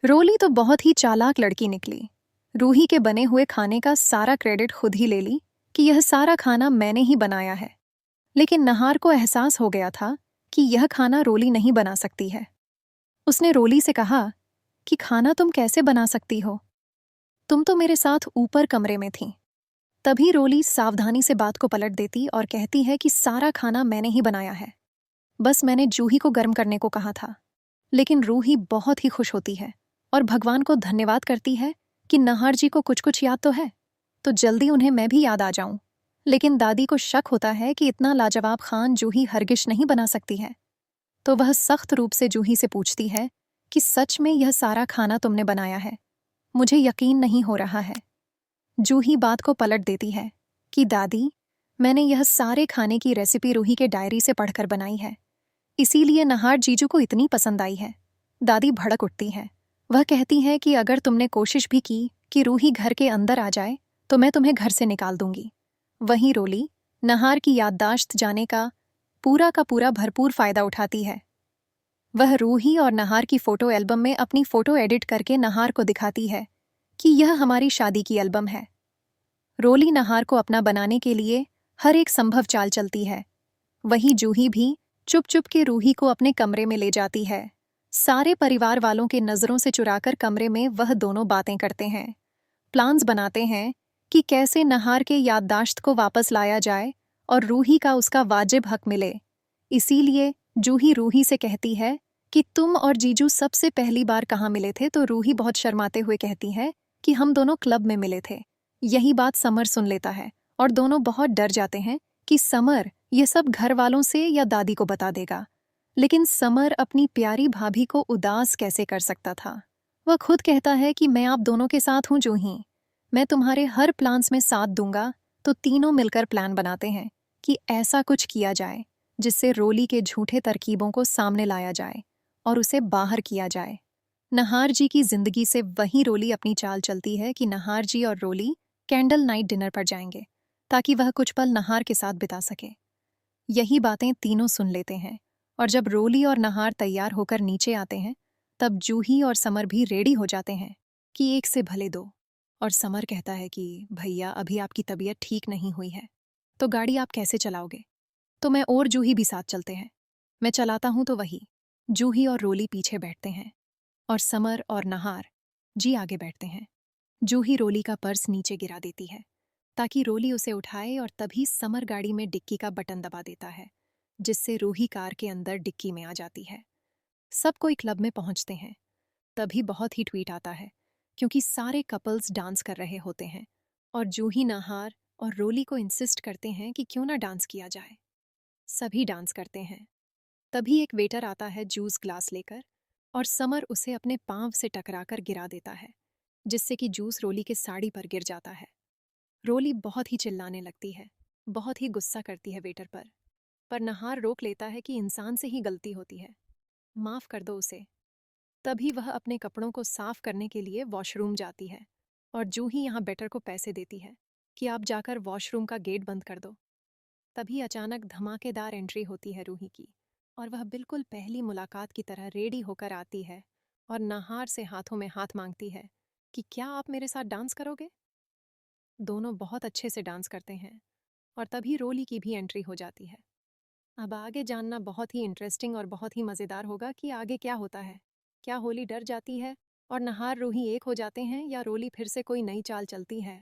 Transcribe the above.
रोली तो बहुत ही चालाक लड़की निकली। रूही के बने हुए खाने का सारा क्रेडिट खुद ही ले ली कि यह सारा खाना मैंने ही बनाया है। लेकिन नहार को एहसास हो गया था कि यह खाना रोली नहीं बना सकती है। उसने रोली से कहा कि खाना तुम कैसे बना सकती हो? तुम तो मेरे साथ ऊपर कमरे में थी। तभी रोली सावधानी से बात को पलट देती और कहती है कि सारा खाना मैंने ही बनाया है। बस मैंने जूही को गर्म करने को कहा था। लेकिन रूही बहुत ही खुश होती है और भगवान को धन्यवाद करती है कि नहार जी को कुछ कुछ याद तो है, तो जल्दी उन्हें मैं भी याद आ जाऊं। लेकिन दादी को शक होता है कि इतना लाजवाब खान जूही हरगिज नहीं बना सकती है। तो वह सख्त रूप से जूही से पूछती है कि सच में यह सारा खाना तुमने बनाया है? मुझे यकीन नहीं हो रहा है। जूही बात को पलट देती है कि दादी, मैंने यह सारे खाने की रेसिपी रूही के डायरी से पढ़कर बनाई है। इसीलिए नहार जीजू को इतनी पसंद आई है। दादी भड़क उठती है। वह कहती है कि अगर तुमने कोशिश भी की कि रूही घर के अंदर आ जाए तो मैं तुम्हें घर से निकाल दूंगी। वहीं रोली नहार की याददाश्त जाने का पूरा भरपूर फायदा उठाती है। वह रूही और नहार की फोटो एल्बम में अपनी फोटो एडिट करके नहार को दिखाती है कि यह हमारी शादी की एल्बम है। रोली नहार को अपना बनाने के लिए हर एक संभव चाल चलती है। वहीं जूही भी चुप चुप के रूही को अपने कमरे में ले जाती है। सारे परिवार वालों के नजरों से चुराकर कमरे में वह दोनों बातें करते हैं। प्लान्स बनाते हैं कि कैसे नहार के याददाश्त को वापस लाया जाए और रूही का उसका वाजिब हक मिले। इसीलिए जूही रूही से कहती है कि तुम और जीजू सबसे पहली बार कहाँ मिले थे, तो रूही बहुत शर्माते हुए कहती है कि हम दोनों क्लब में मिले थे। यही बात समर सुन लेता है और दोनों बहुत डर जाते हैं कि समर ये सब घर वालों से या दादी को बता देगा। लेकिन समर अपनी प्यारी भाभी को उदास कैसे कर सकता था। वह खुद कहता है कि मैं आप दोनों के साथ हूं जूही, मैं तुम्हारे हर प्लान्स में साथ दूंगा। तो तीनों मिलकर प्लान बनाते हैं कि ऐसा कुछ किया जाए जिससे रोली के झूठे तरकीबों को सामने लाया जाए और उसे बाहर किया जाए। नहार जी की जिंदगी से वही रोली अपनी चाल चलती है कि नहार जी और रोली कैंडल नाइट डिनर पर जाएंगे ताकि वह कुछ पल नहार के साथ बिता सके। यही बातें तीनों सुन लेते हैं और जब रोली और नहार तैयार होकर नीचे आते हैं तब जूही और समर भी रेडी हो जाते हैं कि एक से भले दो। और समर कहता है कि भैया अभी आपकी तबीयत ठीक नहीं हुई है, तो गाड़ी आप कैसे चलाओगे? तो मैं और जूही भी साथ चलते हैं। मैं चलाता हूं तो वही। जूही और रोली पीछे बैठते हैं और समर और नहार जी आगे बैठते हैं। जूही रोली का पर्स नीचे गिरा देती है ताकि रोली उसे उठाए और तभी समर गाड़ी में डिक्की का बटन दबा देता है, जिससे रूही कार के अंदर डिक्की में आ जाती है। सब कोई क्लब में पहुंचते हैं। तभी बहुत ही ट्वीट आता है क्योंकि सारे कपल्स डांस कर रहे होते हैं और जूही नहार और रोली को इंसिस्ट करते हैं कि क्यों ना डांस किया जाए। सभी डांस करते हैं। तभी एक वेटर आता है जूस ग्लास लेकर और समर उसे अपने पांव से टकराकर गिरा देता है, जिससे कि जूस रोली के साड़ी पर गिर जाता है। रोली बहुत ही चिल्लाने लगती है, बहुत ही गुस्सा करती है वेटर पर नहार रोक लेता है कि इंसान से ही गलती होती है, माफ कर दो उसे। तभी वह अपने कपड़ों को साफ करने के लिए वॉशरूम जाती है और जूही यहाँ वेटर को पैसे देती है कि आप जाकर वॉशरूम का गेट बंद कर दो। तभी अचानक धमाकेदार एंट्री होती है रूही की और वह बिल्कुल पहली मुलाकात की तरह रेडी होकर आती है और नहार से हाथों में हाथ मांगती है कि क्या आप मेरे साथ डांस करोगे। दोनों बहुत अच्छे से डांस करते हैं और तभी रोली की भी एंट्री हो जाती है। अब आगे जानना बहुत ही इंटरेस्टिंग और बहुत ही मज़ेदार होगा कि आगे क्या होता है। क्या होली डर जाती है और नहार रूही एक हो जाते हैं या रोली फिर से कोई नई चाल चलती है?